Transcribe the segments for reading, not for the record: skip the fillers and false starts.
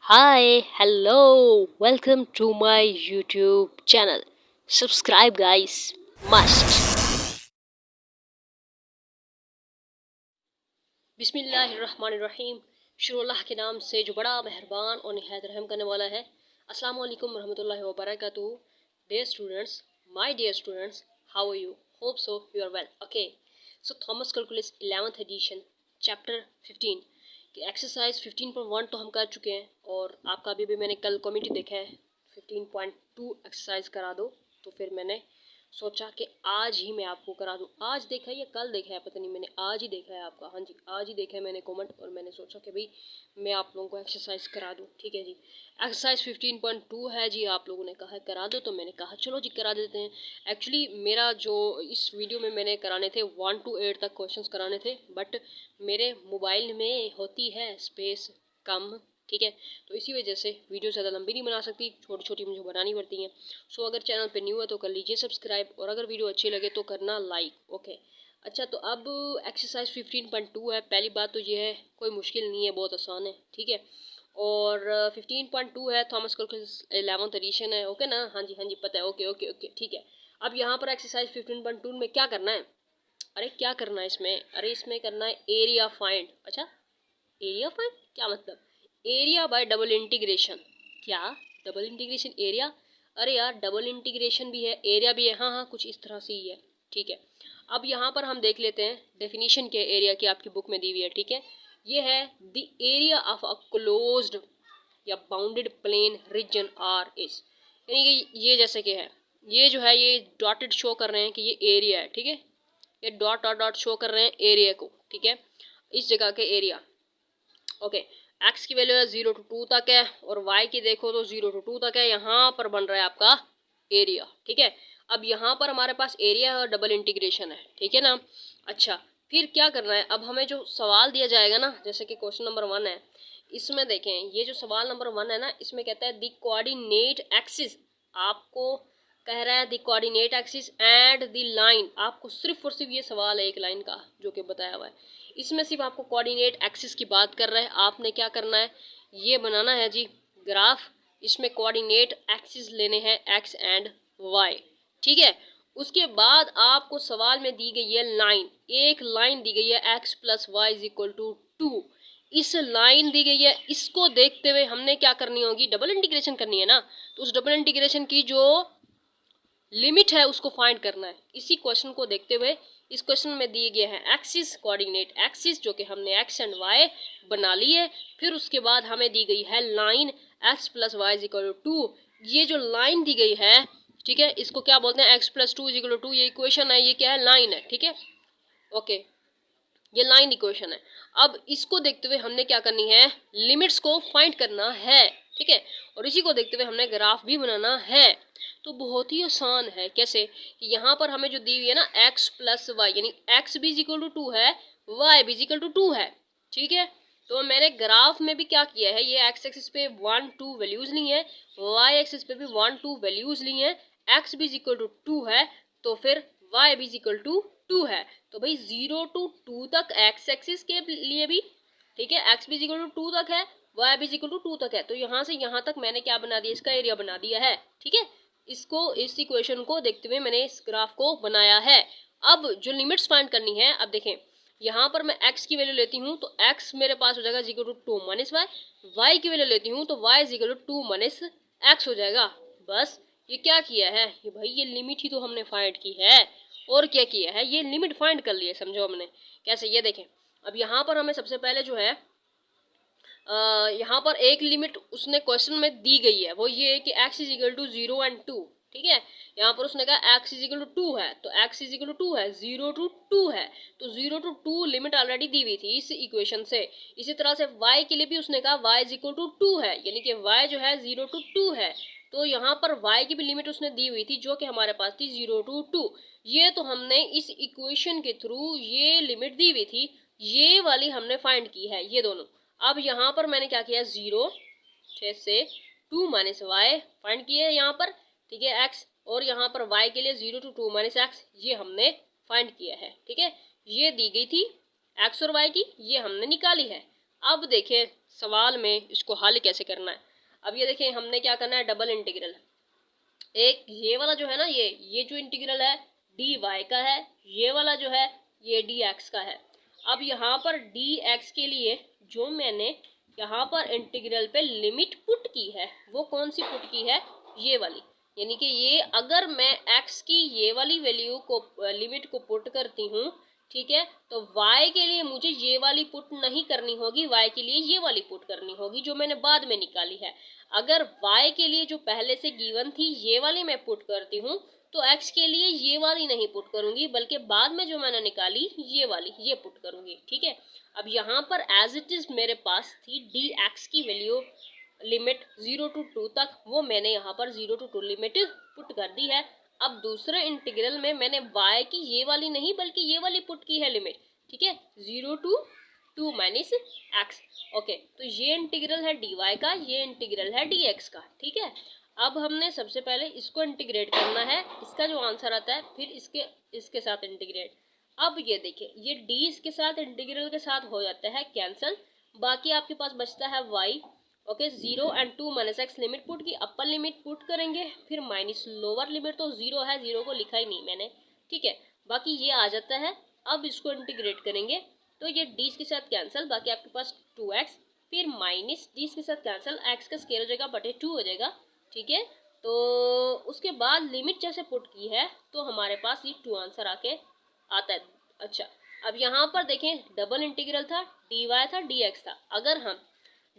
Hi, hello, welcome to my YouTube channel. Subscribe, guys, must. बिस्मिल्लाहिर्रहमानिर्रहीम। शुरू अल्लाह के नाम से जो बड़ा मेहरबान और निहायत रहम करने वाला है। अस्सलाम वालेकुम रहमतुल्लाहि व बरकातुहू। Dear students, my dear students, how are you? Hope so you are well. Okay, so Thomas Calculus 11th edition, chapter 15 कि एक्सरसाइज 15.1 तो हम कर चुके हैं और आपका अभी मैंने कल कमेंट देखा है 15.2 एक्सरसाइज करा दो। तो फिर मैंने सोचा कि आज ही मैं आपको करा दूं। आज देखा है या कल देखा है पता नहीं, मैंने आज ही देखा है आपका। हाँ जी, आज ही देखा है मैंने कमेंट और मैंने सोचा कि भाई मैं आप लोगों को एक्सरसाइज करा दूं। ठीक है जी, एक्सरसाइज 15.2 है जी। आप लोगों ने कहा करा दो तो मैंने कहा चलो जी करा देते हैं। एक्चुअली मेरा जो इस वीडियो में मैंने कराने थे 1 to 8 तक क्वेश्चंस कराने थे, बट मेरे मोबाइल में होती है स्पेस कम। ठीक है, तो इसी वजह से वीडियो ज़्यादा लंबी नहीं बना सकती, छोटी छोटी मुझे बनानी पड़ती हैं। सो अगर चैनल पे न्यू है तो कर लीजिए सब्सक्राइब, और अगर वीडियो अच्छी लगे तो करना लाइक। ओके, अच्छा तो अब एक्सरसाइज 15.2 है। पहली बात तो ये है कोई मुश्किल नहीं है, बहुत आसान है। ठीक है, और 15.2 है, थॉमस कैलकुलस 11th एडिशन है। ओके ना, हाँ जी पता है। ओके ओके ओके ठीक है। अब यहाँ पर एक्सरसाइज 15.2 में क्या करना है? अरे क्या करना है इसमें? अरे इसमें करना है एरिया फाइंड। अच्छा, एरिया फाइंड क्या मतलब? Area bye double integration. क्या डबल इंटीग्रेशन एरिया? अरे यार डबल इंटीग्रेशन भी है, एरिया भी है। हाँ हाँ, कुछ इस तरह से ही है। ठीक है, अब यहाँ पर हम देख लेते हैं डेफिनेशन के एरिया की, आपकी बुक में दी हुई है। ठीक है, ये है the area of a closed या bounded plane region R is, यानी कि ये जैसे कि है, ये जो है ये डॉटेड शो कर रहे हैं कि ये एरिया है। ठीक है, ये डॉट डॉट डॉट शो कर रहे हैं एरिया को। ठीक है, इस जगह के एरिया। ओके, एक्स की वैल्यू है 0 to 2 तक है, और वाई की देखो तो 0 to 2 तक है। यहाँ पर बन रहा है आपका एरिया। ठीक है, अब यहाँ पर हमारे पास एरिया है और डबल इंटीग्रेशन है। ठीक है ना। अच्छा, फिर क्या करना है? अब हमें जो सवाल दिया जाएगा ना, जैसे कि क्वेश्चन नंबर 1 है, इसमें देखें ये जो सवाल नंबर 1 है ना, इसमें कहता है द कोऑर्डिनेट एक्सिस। आपको कह रहा है the coordinate axis and the line. आपको सिर्फ और सिर्फ ये सवाल है एक लाइन का जो कि बताया हुआ है, इसमें सिर्फ आपको कोऑर्डिनेट एक्सिस की बात कर रहा है। आपने क्या करना है, ये बनाना है जी ग्राफ। इसमें कोऑर्डिनेट एक्सिस लेने हैं एक्स एंड वाई। ठीक है, उसके बाद आपको सवाल में दी गई है लाइन, एक लाइन दी गई है x plus y is equal to 2। इस लाइन दी गई है, इसको देखते हुए हमने क्या करनी होगी, डबल इंटीग्रेशन करनी है ना। तो उस डबल इंटीग्रेशन की जो लिमिट है उसको फाइंड करना है। इसी क्वेश्चन को देखते हुए इस क्वेश्चन में दिए गए हैं एक्सिस, कोऑर्डिनेट एक्सिस, जो कि हमने एक्स एंड वाई बना ली है। फिर उसके बाद हमें दी गई है line x plus y is equal to 2। ये जो लाइन दी गई है, ठीक है, इसको क्या बोलते हैं, x plus 2 is equal to 2। ये इक्वेशन है, ये क्या है, लाइन है। ठीक है, ओके, ये लाइन इक्वेशन है। अब इसको देखते हुए हमने क्या करनी है, लिमिट्स को फाइंड करना है। ठीक है, और इसी को देखते हुए हमने ग्राफ भी बनाना है। तो बहुत ही आसान है। कैसे कि यहाँ पर हमें जो दी हुई है ना x प्लस वाई, यानी x भी इक्वल टू 2 है, y भी इक्वल टू 2 है। ठीक है, तो मैंने ग्राफ में भी क्या किया है, ये x एक्सिस पे 1 2 वैल्यूज ली हैं, y एक्सिस पे भी 1 2 वैल्यूज ली हैं। x भी इक्वल टू 2 है, तो फिर y भी इक्वल टू 2 है। तो भाई 0 to 2 तक एक्स एक्सिस के लिए भी, ठीक है, एक्स भी इक्वल टू 2 तक है, वाई भी इक्वल टू 2 तक है। तो यहाँ से यहाँ तक मैंने क्या बना दिया, इसका एरिया बना दिया है। ठीक है, इसको, इस इक्वेशन को देखते हुए मैंने इस ग्राफ को बनाया है। अब जो लिमिट्स फाइंड करनी है, अब देखें यहाँ पर मैं x की वैल्यू लेती हूँ तो x मेरे पास हो जाएगा equal to 2 minus y. Y की वैल्यू लेती हूँ तो y equal to 2 minus x हो जाएगा। बस ये क्या किया है, ये भाई ये लिमिट ही तो हमने फाइंड की है। और क्या किया है, ये लिमिट फाइंड कर लिया, समझो हमने कैसे। ये देखें, अब यहाँ पर हमें सबसे पहले जो है यहाँ पर एक लिमिट उसने क्वेश्चन में दी गई है, वो ये है कि x is equal to 0 and 2। ठीक है, यहाँ पर उसने कहा x इज इक्वल टू 2 है, तो x इज इक्वल टू 2 है, 0 to 2 है, तो 0 to 2 लिमिट ऑलरेडी दी हुई थी इस इक्वेशन से। इसी तरह से y के लिए भी उसने कहा y इज इक्वल टू 2 है, यानी कि y जो है 0 to 2 है। तो यहाँ पर y की भी लिमिट उसने दी हुई थी जो कि हमारे पास थी 0 to 2। ये तो हमने इस इक्वेशन के थ्रू ये लिमिट दी हुई थी, ये वाली हमने फाइंड की है, ये दोनों। अब यहाँ पर मैंने क्या किया, 0 से 2 माइनस वाई फाइंड किए यहाँ पर। ठीक है, x, और यहाँ पर y के लिए 0 to 2 माइनस एक्स, ये हमने फाइंड किया है। ठीक है, ये दी गई थी x और y की, ये हमने निकाली है। अब देखें सवाल में इसको हल कैसे करना है। अब ये देखें हमने क्या करना है, डबल इंटीग्रल, एक ये वाला जो है ना, ये जो इंटीग्रल है डी वाई का है, ये वाला जो है ये डी एक्स का है। अब यहाँ पर डी एक्स के लिए जो मैंने यहाँ पर इंटीग्रल पे लिमिट पुट की है वो कौन सी पुट की है, ये वाली, यानी कि ये अगर मैं एक्स की ये वाली वैल्यू को लिमिट को पुट करती हूँ, ठीक है, तो y के लिए मुझे ये वाली पुट नहीं करनी होगी, y के लिए ये वाली पुट करनी होगी जो मैंने बाद में निकाली है। अगर y के लिए जो पहले से गिवन थी ये वाली मैं पुट करती हूँ तो x के लिए ये वाली नहीं पुट करूंगी, बल्कि बाद में जो मैंने निकाली ये वाली ये पुट करूंगी, ठीक है। अब यहाँ पर एज इट इज मेरे पास थी डी एक्स की वैल्यू लिमिट 0 to 2 तक, वो मैंने यहाँ पर 0 to 2 लिमिट पुट कर दी है। अब दूसरे इंटीग्रल में मैंने y की ये वाली नहीं बल्कि ये वाली पुट की है लिमिट, ठीक है, 0 to 2 माइनस एक्स। ओके, तो ये इंटीग्रल है dy का, ये इंटीग्रल है dx का, ठीक है। अब हमने सबसे पहले इसको इंटीग्रेट करना है, इसका जो आंसर आता है फिर इसके साथ इंटीग्रेट। अब ये देखिए ये d इसके साथ इंटीग्रल के साथ हो जाता है कैंसिल, बाकी आपके पास बचता है y। Okay, 0 and 2 minus x limit put की, अपर लिमिट पुट करेंगे, फिर माइनस लोअर लिमिट तो 0 है, 0 को लिखा ही नहीं मैंने, ठीक है, बाकी ये आ जाता है। अब इसको इंटीग्रेट करेंगे तो ये d के साथ कैंसिल, बाकी आपके पास 2x, फिर माइनस d के साथ कैंसिल, x का स्क्वायर हो जाएगा बटे 2 हो जाएगा, ठीक है। तो उसके बाद लिमिट जैसे पुट की है तो हमारे पास ये 2 आंसर आके आता है। अच्छा, अब यहाँ पर देखें डबल इंटीग्रल था, dy था, dx था, अगर हम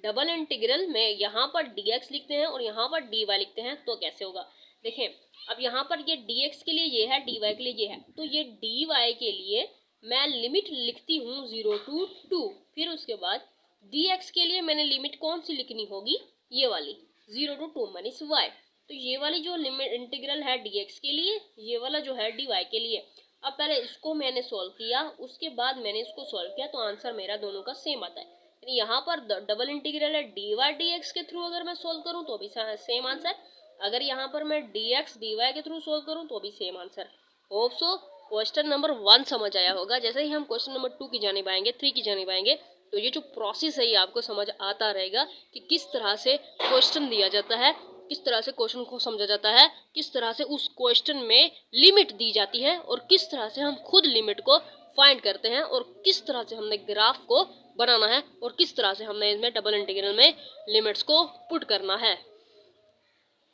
डबल इंटीग्रल में यहाँ पर dx लिखते हैं और यहाँ पर dy लिखते हैं तो कैसे होगा। देखें अब यहाँ पर ये dx के लिए ये है, dy के लिए ये है, तो ये dy के लिए मैं लिमिट लिखती हूँ 0 to 2, फिर उसके बाद dx के लिए मैंने लिमिट कौन सी लिखनी होगी, ये वाली 0 to 2 माइनस y। तो ये वाली जो लिमिट इंटीग्रल है dx के लिए, ये वाला जो है dy के लिए। अब पहले इसको मैंने सॉल्व किया, उसके बाद मैंने इसको सॉल्व किया तो आंसर मेरा दोनों का सेम आता है। यहाँ पर डबल इंटीग्रल है dy dx के थ्रू अगर मैं सोल्व करूँ तो भी सेम आंसर, अगर यहाँ पर मैं dx dy के थ्रू सोल्व करूँ तो भी same answer. Hope so question number 1 समझ आया होगा। जैसे ही हम क्वेश्चन नंबर 2 की जानिब आएंगे, 3 की जानिब आएंगे, तो ये जो प्रोसेस है ये आपको समझ आता रहेगा कि किस तरह से क्वेश्चन दिया जाता है, किस तरह से क्वेश्चन को समझा जाता है, किस तरह से उस क्वेश्चन में लिमिट दी जाती है और किस तरह से हम खुद लिमिट को फाइंड करते हैं और किस तरह से हमने ग्राफ को बनाना है और किस तरह से हमने इसमें डबल इंटीग्रल में लिमिट्स को पुट करना है।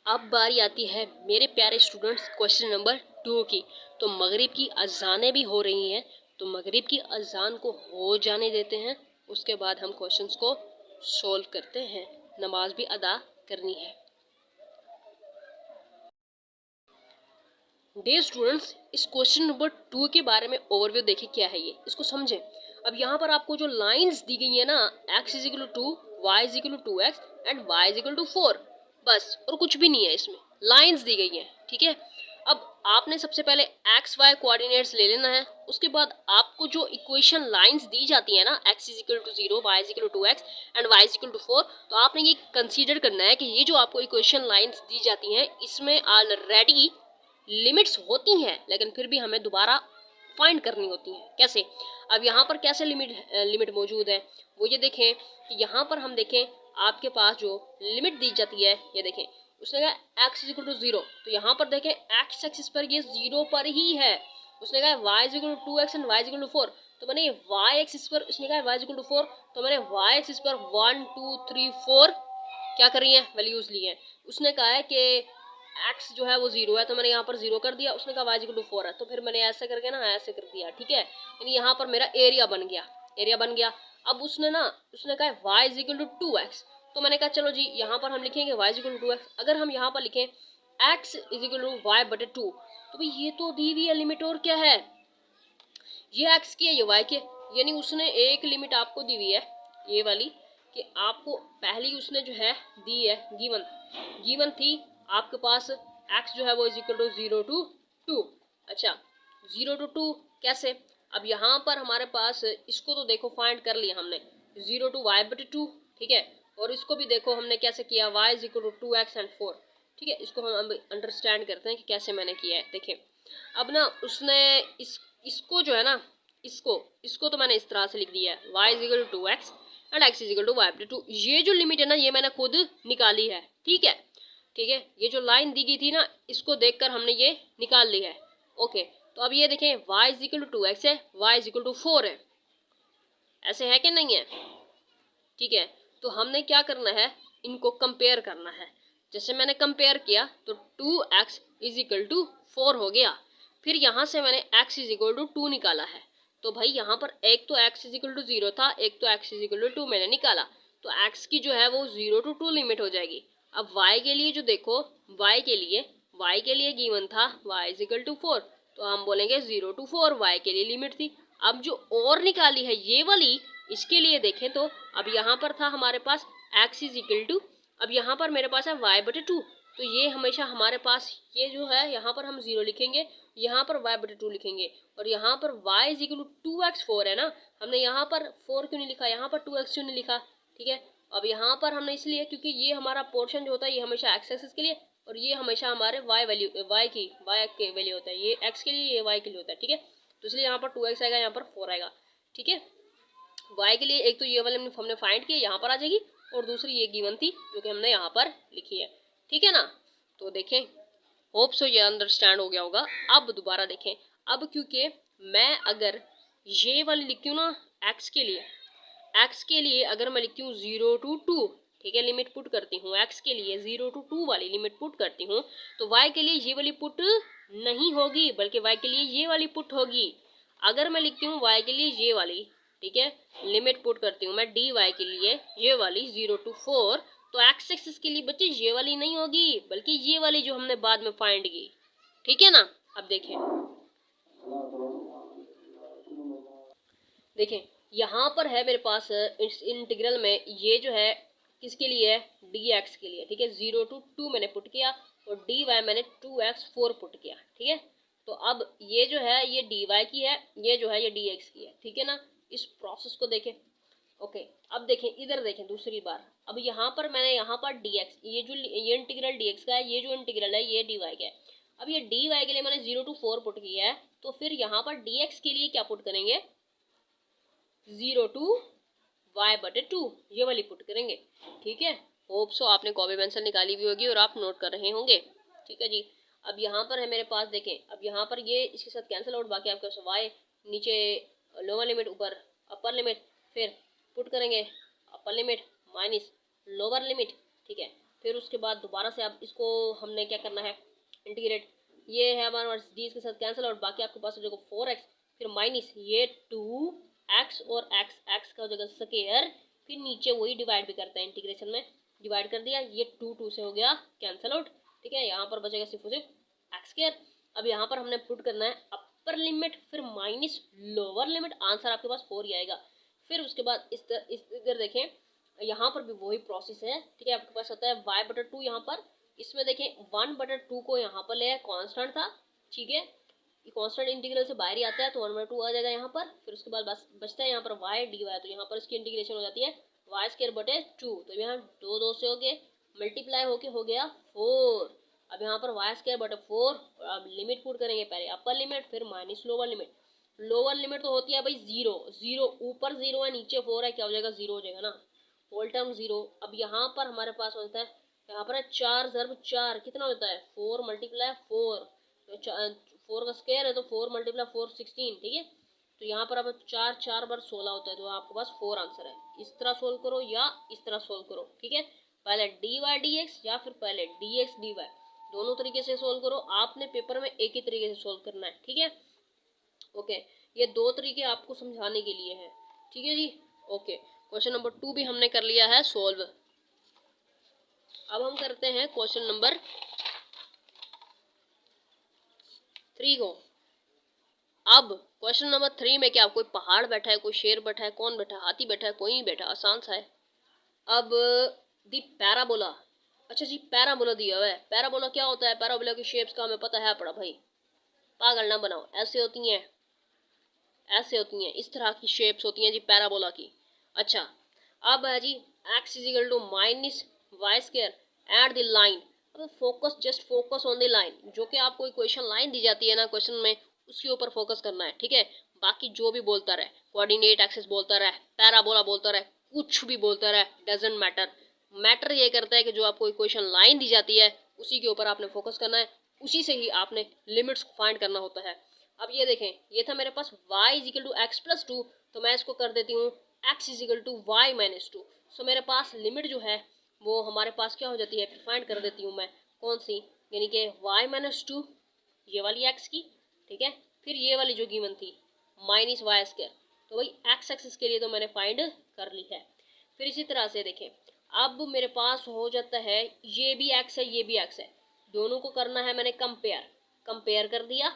अब बारी आती है मेरे प्यारे स्टूडेंट्स क्वेश्चन नंबर 2 की। तो मगरिब की अजानें भी हो रही हैं, तो मगरिब की अजान को हो जाने देते हैं, उसके बाद हम क्वेश्चंस को सॉल्व करते हैं, नमाज भी अदा करनी है। डियर स्टूडेंट्स, इस क्वेश्चन नंबर 2 के बारे में ओवरव्यू देखिए क्या है ये, इसको समझें। अब यहाँ पर आपको जो लाइंस दी गई है ना, x is equal to 2, y is equal to 2x and y is equal to 4, बस और कुछ भी नहीं है, इसमें लाइंस दी गई हैं, ठीक है। अब आपने सबसे पहले एक्स वाई कोऑर्डिनेट्स ले लेना है, उसके बाद आपको जो इक्वेशन लाइंस दी जाती है ना, x is equal to 0, y is equal to 2x and y is equal to 4, तो आपने ये कंसीडर करना है कि ये जो आपको इक्वेशन लाइंस दी जाती हैं इसमें ऑलरेडी लिमिट्स होती हैं, लेकिन फिर भी हमें दोबारा फाइंड करनी होती हैं। कैसे? अब यहाँ पर कैसे लिमिट मौजूद है वो ये देखें कि यहाँ पर हम देखें आपके पास जो लिमिट दी जाती है, ये देखें उसने कहा x इज इक्वल टू 0, तो यहाँ पर देखें x एक्सिस पर ये 0 पर ही है। उसने कहा y is equal to 2x and y is equal to 4, तो मैंने y एक्सिस पर, उसने कहा y इज इक्वल टू 4, तो मैंने y एक्सिस पर 1 2 3 4 क्या कर रही है, वैल्यूज ली हैं। उसने कहा है कि x जो है वो 0 है, तो मैंने यहाँ पर 0 कर दिया। उसने कहा y इज इक्वल टू 4 है, तो फिर मैंने ऐसे करके ना ऐसे कर दिया, ठीक है, यानी यहाँ पर मेरा एरिया बन गया। अब उसने कहा y is equal to 2x, तो मैंने कहा चलो जी यहाँ पर हम लिखेंगे y is equal to 2x। अगर हम यहाँ पर लिखें x is equal to y बटे 2, तो भाई ये तो दी हुई है लिमिट, और क्या है, ये x की है ये y की है, यानी उसने एक लिमिट आपको दी हुई है ये वाली कि आपको पहली उसने जो है दी है गिवन थी आपके पास x जो है वो इज इक्वल टू 0 to 2। अच्छा 0 to 2 कैसे? अब यहाँ पर हमारे पास इसको तो देखो फाइंड कर लिया हमने 0 to y बटे 2, ठीक है, और इसको भी देखो हमने कैसे किया y is equal to 2x and 4, ठीक है। इसको हम अंडरस्टैंड करते हैं कि कैसे मैंने किया है। देखिए अब ना उसने इसको जो है ना, इसको तो मैंने इस तरह से लिख दिया है y is equal to 2x and x is equal to y बटे 2। ये जो लिमिट है ना ये मैंने खुद निकाली है, ठीक है, ठीक है। ये जो लाइन दी गई थी ना इसको देखकर हमने ये निकाल ली है। ओके, तो अब ये देखें y is equal to 2x है, y इज इक्वल टू 4 है, ऐसे है कि नहीं है, ठीक है। तो हमने क्या करना है, इनको कंपेयर करना है। जैसे मैंने कंपेयर किया तो 2x इज इक्वल टू 4 हो गया। फिर यहाँ से मैंने x इज इक्वल टू 2 निकाला है। तो भाई यहाँ पर एक तो x इज इक्वल टू 0 था, एक तो x इज इक्वल टू 2 मैंने निकाला, तो x की जो है वो 0 to 2 लिमिट हो जाएगी। अब y के लिए जो देखो, y के लिए गिवन था y इज इक्वल टू 4, तो हम बोलेंगे 0 to 4 y के लिए लिमिट थी। अब जो और निकाली है ये वाली, इसके लिए देखें तो अब यहाँ पर था हमारे पास x इज इक्वल टू, अब यहाँ पर मेरे पास है y बटे 2, तो ये हमेशा हमारे पास ये जो है यहाँ पर हम 0 लिखेंगे, यहाँ पर y बटे 2 लिखेंगे, और यहाँ पर y is equal to 2x 4 है ना, हमने यहाँ पर 4 क्यों नहीं लिखा, यहाँ पर 2x क्यों नहीं लिखा, ठीक है। अब यहाँ पर हमने इसलिए क्योंकि ये हमारा पोर्शन जो होता है ये हमेशा x एक्सिस के लिए, और ये हमेशा हमारे y के वैल्यू होता है, ये x के लिए ये y के लिए होता है, ठीक है। तो इसलिए यहाँ पर 2x आएगा, यहाँ पर 4 आएगा, ठीक है। y के लिए एक तो ये वाले हमने फाइंड किया, यहाँ पर आ जाएगी, और दूसरी ये गिवन थी जो कि हमने यहाँ पर लिखी है, ठीक है ना। तो देखें, होप सो ये अंडरस्टैंड हो गया होगा। अब दोबारा देखें, अब क्योंकि मैं अगर ये वाली लिखती हूँ ना x के लिए अगर मैं लिखती हूँ 0 to 2, ठीक है, लिमिट पुट करती हूँ x के लिए 0 to 2 वाली लिमिट पुट करती हूँ, तो y के लिए ये वाली पुट नहीं होगी, बल्कि y के लिए ये वाली पुट होगी। अगर मैं लिखती हूँ y के लिए ये वाली, ठीक है, लिमिट पुट करती हूँ मैं dy के लिए ये वाली 0 to 4, तो x एक्सिस के लिए बच्चे ये वाली नहीं होगी, बल्कि ये वाली जो हमने बाद में फाइंड की, ठीक है ना। अब देखें यहाँ पर है मेरे पास इस इंटीग्रल में ये जो है किसके लिए है, dx के लिए, ठीक है। 0 to 2 मैंने पुट किया और dy मैंने 2x 4 पुट किया, ठीक है। तो अब ये जो है ये dy की है, ये जो है ये dx की है, ठीक है ना। इस प्रोसेस को देखें, ओके। अब देखें इधर देखें दूसरी बार, अब यहाँ पर मैंने यहाँ पर dx, ये इंटीग्रल dx का है, ये जो इंटीग्रल है ये dy का है। अब ये dy के लिए मैंने 0 to 4 पुट किया है, तो फिर यहाँ पर dx के लिए क्या पुट करेंगे, 0 to y बटे 2 ये वाली पुट करेंगे, ठीक है। होप सो आपने कॉपी पेंसिल निकाली भी होगी और आप नोट कर रहे होंगे, ठीक है जी। अब यहाँ पर है मेरे पास देखें, अब यहाँ पर ये इसके साथ कैंसिल आउट, बाकी आपके पास y नीचे लोअर लिमिट ऊपर अपर लिमिट, फिर पुट करेंगे upper limit minus lower limit, ठीक है। फिर उसके बाद दोबारा से अब इसको हमने क्या करना है, इंटीग्रेट, ये है हमारे पास d इसके साथ कैंसिल आउट, बाकी आपके पास देखो 4x, फिर माइनस ये 2x और x का जगह स्क्वायर, फिर नीचे वही डिवाइड भी करता है, इंटीग्रेशन में डिवाइड कर दिया, ये 2 से हो गया कैंसिल आउट, ठीक है। यहाँ पर बचेगा सिर्फ एक्स स्क्वायर। अब यहाँ पर हमने पुट करना है अपर लिमिट फिर माइनस लोअर लिमिट, आंसर आपके पास 4 ही आएगा। फिर उसके बाद इधर देखें, यहाँ पर भी वही प्रोसेस है, ठीक है। आपके पास होता है y बटा 2, यहाँ पर इसमें देखें 1 बटा 2 को यहाँ पर ले आया, कॉन्स्टेंट था, ठीक है, ये कॉन्स्टेंट इंटीग्रल से बाहर ही आता है, तो 1 बटा 2 आ जाएगा यहाँ पर। फिर उसके बाद बस बचता है यहाँ पर y dy, तो यहाँ पर इसकी इंटीग्रेशन हो जाती है y स्क्वायर बटे 2, तो यहाँ 2 से हो गए, मल्टीप्लाई होके हो गया 4। अब यहाँ पर y स्क्वायर बटे 4, अब लिमिट पुट करेंगे, पहले अपर लिमिट फिर minus lower limit. Lower limit तो होती है भाई 0 ऊपर 0 है नीचे 4 है, क्या हो जाएगा 0 हो जाएगा ना, होल टर्म 0। अब यहाँ पर हमारे पास होता है, यहाँ पर है 4 ज़रब 4 कितना होता है 4 मल्टीप्लाई 4, तो 4 का स्क्वायर है तो 4 मल्टीप्लाई 4 16, ठीक है। तो यहाँ पर अब 4 बार 16 होता है, तो आपके पास 4 आंसर है। इस तरह सोल्व करो या इस तरह सोल्व करो, ठीक है। पहले dy dx या फिर पहले dx dy, दोनों तरीके से सोल्व करो, आपने पेपर में एक ही तरीके से सोल्व करना है, ठीक है। ओके, ये 2 तरीके आपको समझाने के लिए हैं, ठीक है जी। ओके, क्वेश्चन नंबर 2 भी हमने कर लिया है सोल्व। अब हम करते हैं क्वेश्चन नंबर 3 को। अब क्वेश्चन नंबर 3 में क्या कोई पहाड़ बैठा है, कोई शेर बैठा है, कौन बैठा है, हाथी बैठा है, कोई नहीं बैठा, आसान सा है। अब दी पैराबोला, अच्छा जी पैराबोला दिया हुआ है। पैराबोला क्या होता है, पैराबोला की शेप्स का हमें पता है पड़ा भाई, पागल ना बनाओ, ऐसे होती हैं, ऐसे होती हैं, इस तरह की शेप्स होती हैं जी पैराबोला की। अच्छा, अब है जी x is equal to minus y square at the line. अब focus, just focus on the line, जो कि आपको इक्वेशन लाइन दी जाती है ना क्वेश्चन में, उसके ऊपर फोकस करना है, ठीक है। बाकी जो भी बोलता रहे, कोऑर्डिनेट एक्सिस बोलता रहे, पैराबोला बोलता रहे, कुछ भी बोलता रहे, डजेंट मैटर। मैटर ये करता है कि जो आपको क्वेश्चन लाइन दी जाती है उसी के ऊपर आपने फोकस करना है, उसी से ही आपने लिमिट्स को फाइंड करना होता है। अब ये देखें, ये था मेरे पास y is equal to x plus two, तो मैं इसको कर देती हूँ x is equal to y minus two. So मेरे पास लिमिट जो है वो हमारे पास क्या हो जाती है, फिर फाइंड कर देती हूँ मैं, कौन सी, यानी कि y माइनस टू, ये वाली x की, ठीक है, फिर ये वाली जो गिवन थी माइनस वाई स्क्वायर, तो वही x एक्सिस के लिए तो मैंने फाइंड कर ली है। फिर इसी तरह से देखें, अब मेरे पास हो जाता है ये भी x है ये भी x है, दोनों को करना है मैंने कंपेयर कर दिया,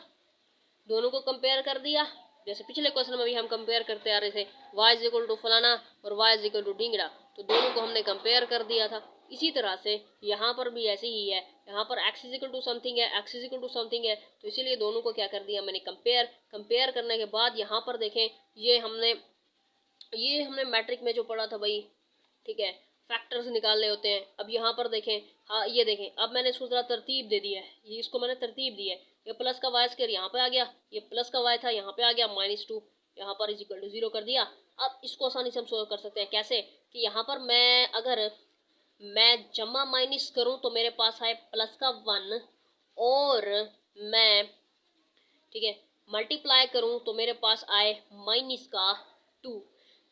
दोनों को कंपेयर कर दिया। जैसे पिछले क्वेश्चन में भी हम कंपेयर करते आ रहे थे, y इज इक्वल टू फलाना और y इज इक्वल टू ढींगड़ा, तो दोनों को हमने कंपेयर कर दिया था। इसी तरह से यहाँ पर भी ऐसे ही है, यहाँ पर x is equal to something है, x is equal to something है, तो इसीलिए दोनों को क्या कर दिया मैंने, कंपेयर करने के बाद यहाँ पर देखें, ये हमने मैट्रिक में जो पढ़ा था भाई, ठीक है, फैक्टर्स निकालने होते हैं। अब यहाँ पर देखें, हाँ ये देखें, अब मैंने इसको जरा तरतीब दे दी है, ये इसको मैंने तरतीब दी है, ये प्लस का वाई स्क्वायर यहाँ पे आ गया, ये प्लस का वाई था यहाँ पे आ गया, माइनस टू यहाँ पर इज इक्वल टू जीरो कर दिया। अब इसको आसानी से हम सोल्व कर सकते हैं, कैसे कि यहाँ पर अगर मैं जमा माइनस करूँ तो मेरे पास आए प्लस का वन, और मैं, ठीक है, मल्टीप्लाई करूँ तो मेरे पास आए माइनस का टू।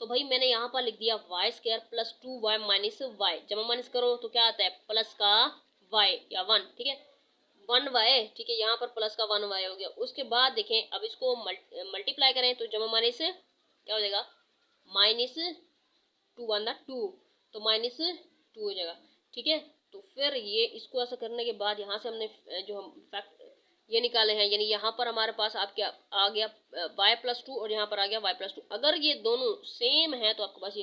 तो भाई मैंने यहाँ पर लिख दिया y square plus two y minus y, जमा माइनस करो तो क्या आता है, प्लस का वाई या वन, ठीक है, वन वाई, ठीक है, यहाँ पर प्लस का वन वाई हो गया। उसके बाद देखें, अब इसको मल्टीप्लाई करें तो जमा माइनस क्या हो जाएगा, minus two one the two, तो माइनस टू हो जाएगा, ठीक है। तो फिर ये इसको ऐसा करने के बाद यहाँ से हमने जो हम फैक्ट ये निकाले हैं, यानी यहाँ पर हमारे पास आप क्या आ गया y प्लस टू और यहाँ पर आ गया y प्लस टू। अगर ये दोनों सेम है तो आपके पास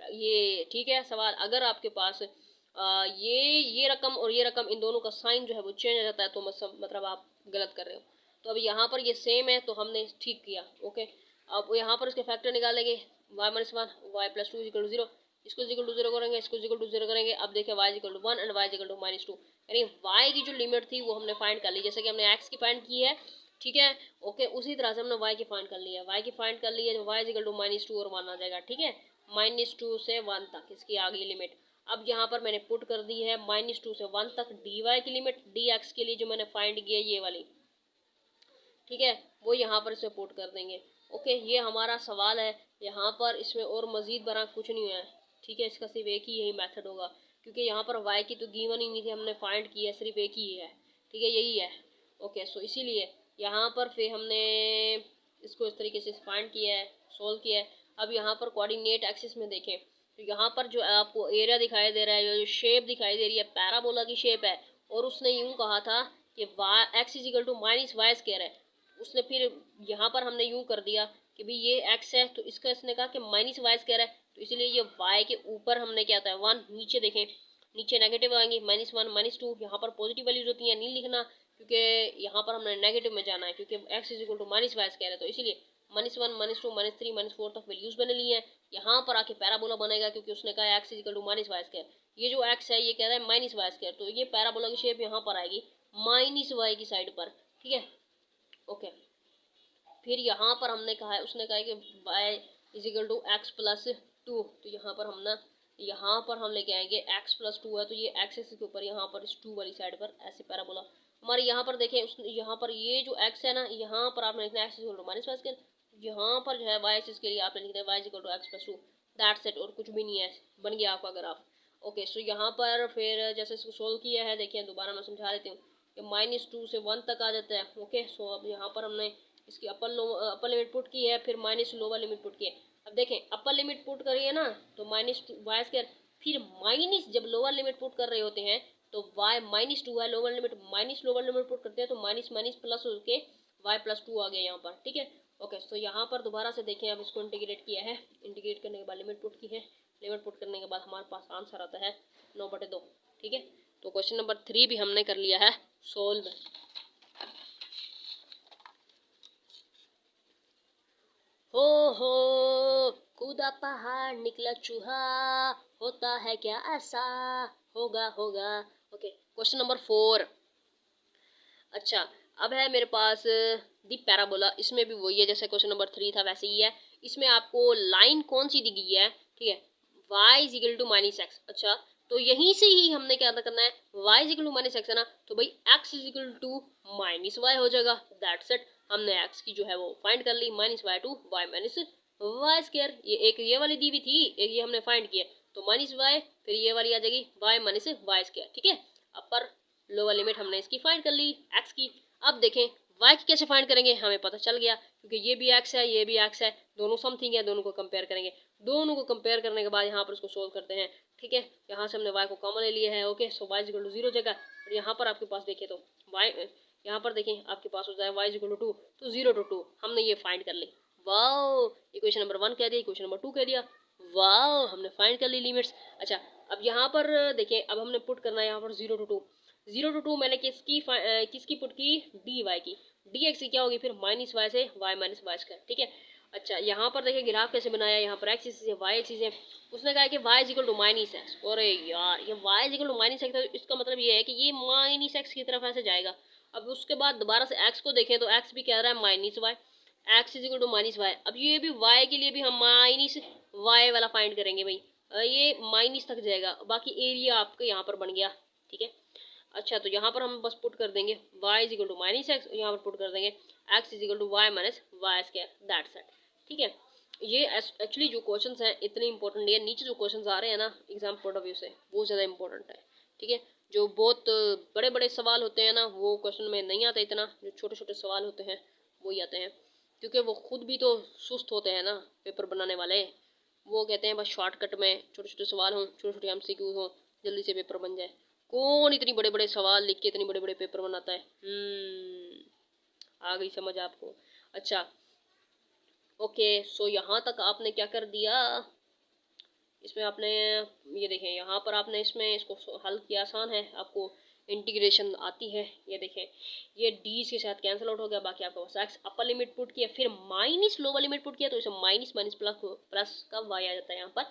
ये ठीक है सवाल। अगर आपके पास ये रकम और ये रकम, इन दोनों का साइन जो है वो चेंज हो जाता है, तो मतलब आप गलत कर रहे हो। तो अब यहाँ पर ये सेम है तो हमने ठीक किया, ओके। अब यहाँ पर इसके फैक्टर निकालेंगे, y minus one, y plus two equal to zero, इसको इक्वल टू जीरो करेंगे, इसको इक्वल टू जीरो करेंगे। अब देखिए y equal to one and y equal to minus two, यानी y की जो लिमिट थी वो हमने फाइंड कर ली, जैसे कि हमने x की फाइंड की है, ठीक है, ओके। उसी तरह से हमने y की फाइंड कर ली है, y की फाइंड कर ली है, तो y equal to minus two और वन आ जाएगा, ठीक है, माइनस टू से वन तक इसकी आ गई लिमिट। अब यहाँ पर मैंने पुट कर दी है माइनस टू से वन तक dy की लिमिट, dx के लिए जो मैंने फाइंड की है ये वाली, ठीक है, वो यहाँ पर इसे पुट कर देंगे, ओके। ये हमारा सवाल है यहाँ पर, इसमें और मजीद बड़ा कुछ नहीं है, ठीक है, इसका सिर्फ एक ही यही मेथड होगा, क्योंकि यहाँ पर y की तो गिवन ही नहीं थी, हमने फाइंड की है, सिर्फ एक ही है, ठीक है, यही है, ओके। सो इसीलिए यहाँ पर फिर हमने इसको इस तरीके से फाइंड किया है, सोल्व किया है। अब यहाँ पर कोऑर्डिनेट एक्सिस में देखें तो यहाँ पर जो आपको एरिया दिखाई दे रहा है, जो शेप दिखाई दे रही है, पैराबोला की शेप है, और उसने यूँ कहा था कि x is equal to minus y square है। उसने फिर यहाँ पर हमने यूँ कर दिया कि भाई ये x है, तो इसका इसने कहा कि माइनस वाई स्क्वायर है, तो इसलिए ये y के ऊपर हमने क्या था वन, नीचे देखें, नीचे नेगेटिव आएंगे, माइनस वन माइनस टू, यहाँ पर पॉजिटिव वैल्यूज होती हैं, नहीं लिखना, क्योंकि यहाँ पर हमने नेगेटिव में जाना है, क्योंकि x is equal to minus y square है, तो इसलिए minus one minus two minus three minus four तक वैल्यूज बने ली हैं। यहाँ पर आके पैराबोला बनेगा, क्योंकि उसने कहा x is equal to minus y square, ये जो x है ये कह रहा है माइनस वाई स्क्वायर, तो ये पैराबोला की शेप यहाँ पर आएगी माइनस वाई की साइड पर, ठीक है, ओके। फिर यहाँ पर हमने कहा है, उसने कहा है कि y is equal to x plus two, तो यहाँ पर हम लेके आएंगे x प्लस टू है, तो ये x एक्सिस के ऊपर यहाँ पर इस टू वाली साइड पर ऐसे पैराबोला हमारे यहाँ पर देखें, यहाँ पर ये जो x है ना, यहाँ पर आपने लिखना है x equal to minus y square, यहाँ पर जो है y एक्सिस के लिए आपने लिखना है y equal to x plus two, that's it, और कुछ भी नहीं है, बन गया आपका ग्राफ, ओके। सो यहाँ पर फिर जैसे इसको सोल्व किया है, देखिए दोबारा मैं समझा देती हूँ कि माइनस टू से वन तक आ जाता है, ओके। सो अब यहाँ पर हमने इसकी अपर लिमिट पुट की है, फिर माइनस लोअर लिमिट पुट की है। अब देखें अपर लिमिट पुट करिए ना तो माइनस टू वाई स्क्वायर, फिर माइनस जब लोअर लिमिट पुट कर रहे होते हैं तो y माइनस टू है, lower limit minus lower limit put करते हैं तो माइनस माइनस प्लस होके y प्लस टू आ गया यहाँ पर, ठीक है, ओके। तो यहाँ पर दोबारा से देखें, अब इसको इंटीग्रेट किया है, इंटीग्रेट करने के बाद लिमिट पुट की है, लिमिट पुट करने के बाद हमारे पास आंसर आता है 9/2, ठीक है। तो क्वेश्चन नंबर 3 भी हमने कर लिया है सोल्व। हो कूदा पहाड़ निकला चूहा, होता है क्या ऐसा, होगा होगा, ओके। क्वेश्चन नंबर 4, अच्छा अब है मेरे पास दी पैराबोला, इसमें भी वही है जैसे क्वेश्चन नंबर 3 था वैसे ही है। इसमें आपको लाइन कौन सी दी गई है, ठीक है, y is equal to minus x. अच्छा, तो यहीं से ही हमने क्या करना है, y is equal to minus x है ना, तो भाई x is equal to minus y हो जाएगा। दैट्स इट, हमने x की जो है वो फाइंड कर ली, minus y to y minus y square. ये एक ये वाली दी हुई थी, एक ये हमने फाइंड किया, तो माइनस वाई, फिर ये वाली आ जाएगी वाई माइनस वाई स्क्वायर। ठीक है, अपर लोअर लिमिट हमने इसकी फाइंड कर ली x की। अब देखें y की कैसे फाइंड करेंगे, हमें पता चल गया, क्योंकि ये भी x है ये भी x है, दोनों समथिंग है, दोनों को कंपेयर करेंगे। दोनों को कंपेयर करने के बाद यहाँ पर उसको सोल्व करते हैं। ठीक है, यहाँ से हमने y को कॉमन ले लिया है। Okay, so y equal to 0 जगह, और यहाँ पर आपके पास देखें तो y, यहाँ पर देखें आपके पास हो जाए y इक्वल टू 2, तो 0 to 2 हमने ये फाइंड कर ली। वाओ, इक्वेशन नंबर 1 कह दिया, इक्वेशन नंबर 2 कह दिया। वाओ, हमने फाइंड कर ली लिमिट्स। अच्छा, अब यहाँ पर देखें, अब हमने पुट करना है यहाँ पर 0 to 2। 0 to 2 मैंने किसकी पुट की, डी वाई की। डी एक्स की क्या होगी फिर, माइनस वाई से वाई माइनस वाई स्क्वायर। ठीक है, अच्छा यहाँ पर देखिए ग्राफ कैसे बनाया, यहाँ पर एक्स एक्सिस है वाई एक्सिस है। उसने कहा कि y equal to minus x. अरे यार, ये y equal to minus x, तो इसका मतलब ये है कि ये माइनस एक्स की तरफ ऐसे जाएगा। अब उसके बाद दोबारा से एक्स को देखें तो एक्स भी कह रहा है minus y, x is equal to minus y. अब ये भी वाई के लिए भी हम माइनस वाई वाला फाइंड करेंगे भाई, ये माइनस तक जाएगा, बाकी एरिया आपके यहाँ पर बन गया। ठीक है, अच्छा तो यहाँ पर हम बस पुट कर देंगे y is equal to minus x, यहाँ पर पुट कर देंगे x is equal to y minus y square. That's it. ठीक है, ये एक्चुअली जो क्वेश्चंस हैं इतने इंपॉर्टेंट नहीं है, नीचे जो क्वेश्चंस आ रहे हैं ना एग्जाम पॉइंट ऑफ व्यू से, वो ज़्यादा इंपॉर्टेंट है। ठीक है, जो बहुत बड़े बड़े सवाल होते हैं ना, वो क्वेश्चन में नहीं आता इतना, जो छोटे छोटे सवाल होते हैं वही आते हैं, क्योंकि वो खुद भी तो सुस्त होते हैं ना पेपर बनाने वाले। वो कहते हैं बस शॉर्टकट में छोटे छोटे सवाल हों, छोटे छोटे MCQ हों, जल्दी से पेपर बन जाए। कौन इतनी बड़े बड़े सवाल लिख के इतने बड़े बड़े पेपर बनाता है। आ गई समझ आपको। अच्छा ओके, सो यहाँ तक आपने क्या कर दिया, इसमें आपने ये देखें, यहाँ पर आपने इसमें इसको हल किया, आसान है, आपको इंटीग्रेशन आती है। ये देखें, ये डी के साथ कैंसिल आउट हो गया, बाकी आपके पास एक्स अपर लिमिट पुट किया, फिर माइनस लोअर लिमिट पुट किया, तो इसे माइनस माइनस प्लस का वाई आ जाता है यहाँ पर।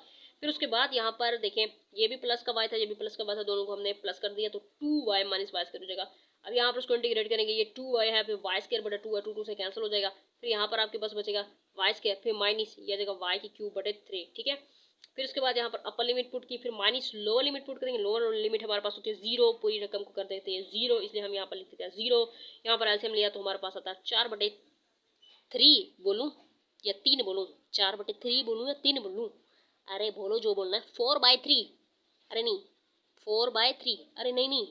फिर उसके बाद यहाँ पर देखें, ये भी प्लस का वाई था, ये भी प्लस का वाई था, दोनों को हमने प्लस कर दिया, तो 2y माइनस वाई स्क्वायर हो जाएगा। अब यहाँ पर उसको इंटीग्रेट करेंगे, ये 2y है, फिर वाई स्क्वायर बटा 2 है, 2 से कैंसिल हो जाएगा। फिर यहाँ पर आपके पास बचेगा वाई स्क्वायर, फिर माइनस ये आ जाएगा वाई की क्यूब बटे 3। ठीक है, फिर उसके बाद यहाँ पर अपर लिमिट पुट की, फिर माइनस लोअर लिमिट पुट करेंगे। लोअर लिमिट हमारे पास होती है 0, पूरी रकम को कर देते हैं 0, इसलिए हम यहाँ पर लिख देते हैं 0। यहाँ पर एलसीएम लिया तो हमारे पास आता है 4/3 बोलूँ या 3 बोलूँ, 4/3 बोलूँ या 3 बोलूँ, अरे बोलो जो बोलना है। 4/3, अरे नहीं 4/3, अरे नहीं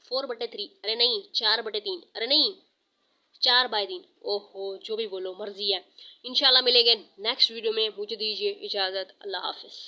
4/3, अरे नहीं 4/3, अरे नहीं 4/3। ओहो, जो भी बोलो मर्जी है। इंशाल्लाह मिलेंगे नेक्स्ट वीडियो में, मुझे दीजिए इजाज़त, अल्लाह हाफिज़।